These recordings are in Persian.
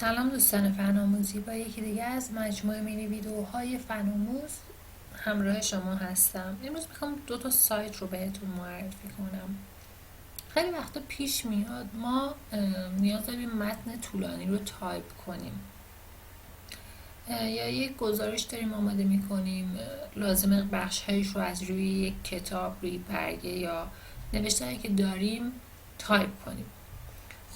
سلام دوستان فنآموزی، با یکی دیگه از مجموعه مینی ویدیوهای فنآموز همراه شما هستم. امروز میخوام 2 سایت رو بهتون معرفی کنم. خیلی وقتا پیش میاد ما نیاز داریم متن طولانی رو تایپ کنیم یا یک گزارش داریم آماده میکنیم، لازمه بخش‌هایش رو از روی یک کتاب، روی برگه یا نوشته‌ای که داریم تایپ کنیم.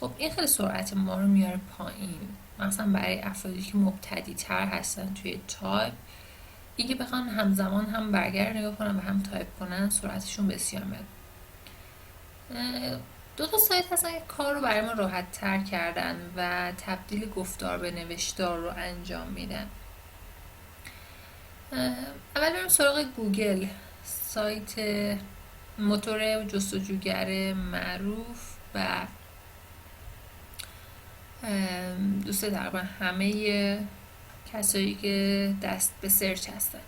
خب این خیلی سرعت ما رو میاره پایین، مثلا برای افرادی که مبتدی تر هستن توی تایپ. اینکه بخوان همزمان هم برگر رو نگاه کنن و هم تایپ کنن سرعتشون بسیار میاد. 2 سایت هستن که کار رو برای ما راحت تر کردن و تبدیل گفتار به نوشتار رو انجام میدن. اول بریم سراغ گوگل، سایت موتور جستجوگر معروف و دوست تقریبا همه کسایی که دست به سرچ هستن.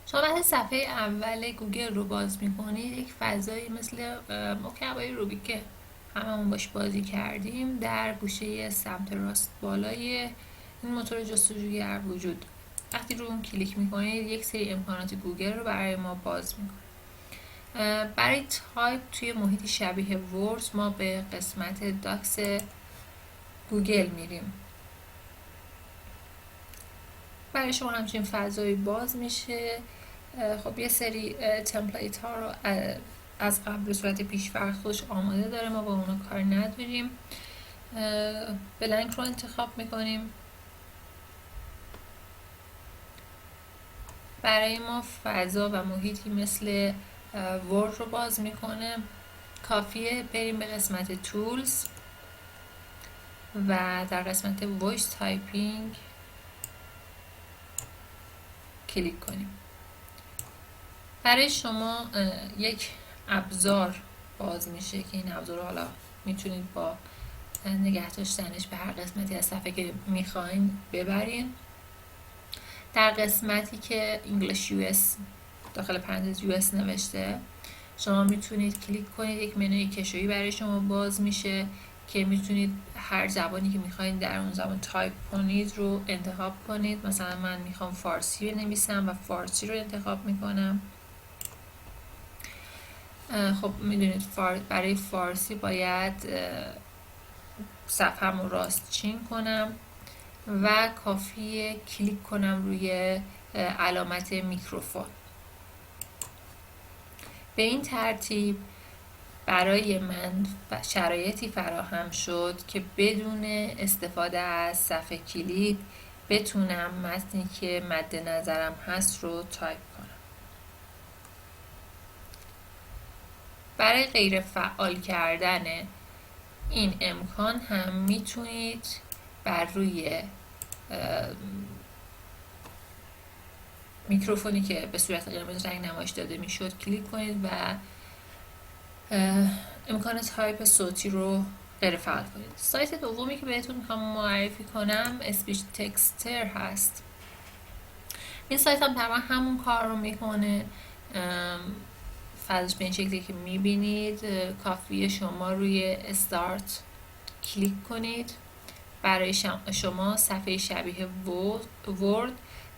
شما وقتی صفحه اول گوگل رو باز میکنید، یک فضایی مثل مکعبای روبیک که هممون باش بازی کردیم در گوشه سمت راست بالای این موتور جستجوگر وجود. وقتی رو اون کلیک میکنید یک سری امکانات گوگل رو برای ما باز میکنه. برای تایپ توی محیطی شبیه ورد ما به قسمت داکس گوگل میریم. برای شما همچین فضایی باز میشه. خب یه سری تمپلیت ها رو از قبل به صورت پیش‌فرض خودش آماده داره، ما با اونا کار نداریم. بلنک رو انتخاب میکنیم. برای ما فضا و محیطی مثل ورد رو باز میکنه. کافیه بریم به قسمت تولز و در قسمت وایس تایپینگ کلیک کنیم. برای شما یک ابزار باز میشه که این ابزار حالا میتونید با نگه داشتنش به هر قسمتی از صفحه که میخواین ببرین. در قسمتی که انگلیش یو اس داخل پرانتز یو اس نوشته، شما میتونید کلیک کنید، یک منوی کشویی برای شما باز میشه که میتونید هر زبانی که میخواین در اون زبان تایپ کنید رو انتخاب کنید. مثلا من میخوام فارسی بنویسم و فارسی رو انتخاب میکنم. خب میدونید برای فارسی باید صفحه‌مو رو راست چین کنم و کافیه کلیک کنم روی علامت میکروفون. به این ترتیب برای من شرایطی فراهم شد که بدون استفاده از صفحه کلید بتونم متنی که مد نظرم هست رو تایپ کنم. برای غیر فعال کردن این امکان هم میتونید بر روی میکروفونی که به صورت قرمز رنگ نمایش داده میشد کلیک کنید و امکان تایپ صوتی رو غیر فعال کنید. سایت دومی که بهتون میخوام معرفی کنم اسپیچ تکستر هست. این سایت هم تقریبا همون کار رو میکنه. فضاش به این شکلی که میبینید، کافیه شما روی استارت کلیک کنید. برای شما صفحه شبیه ورد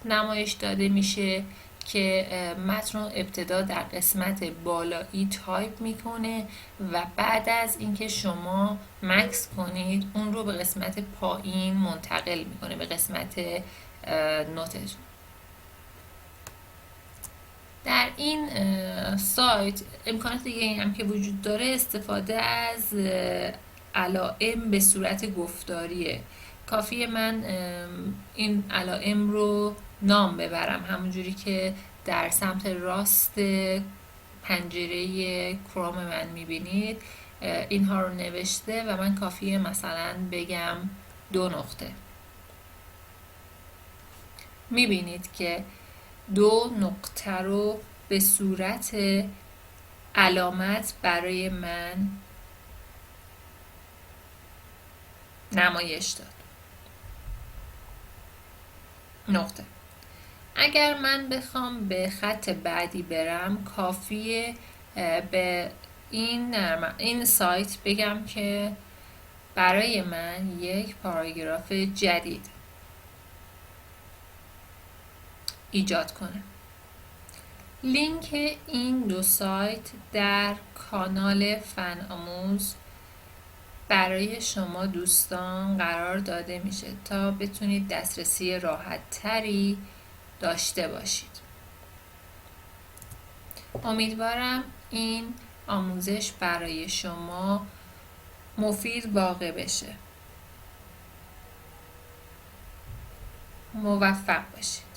نمایش داده میشه که متن رو ابتدا در قسمت بالایی تایپ میکنه و بعد از اینکه شما مکس کنید اون رو به قسمت پایین منتقل میکنه، به قسمت نوتتون. در این سایت امکانات دیگه این هم که وجود داره استفاده از علائم به صورت گفتاریه. کافیه من این علائم رو نام ببرم، همونجوری که در سمت راست پنجره کروم من میبینید اینها رو نوشته و من کافیه مثلا بگم 2 نقطه. میبینید که 2 نقطه رو به صورت علامت برای من نمایش داد. نقطه. اگر من بخوام به خط بعدی برم کافیه به این سایت بگم که برای من یک پاراگراف جدید ایجاد کنه. لینک این دو سایت در کانال فن آموز برای شما دوستان قرار داده میشه تا بتونید دسترسی راحت تری داشته باشید. امیدوارم این آموزش برای شما مفید واقع بشه. موفق باشید.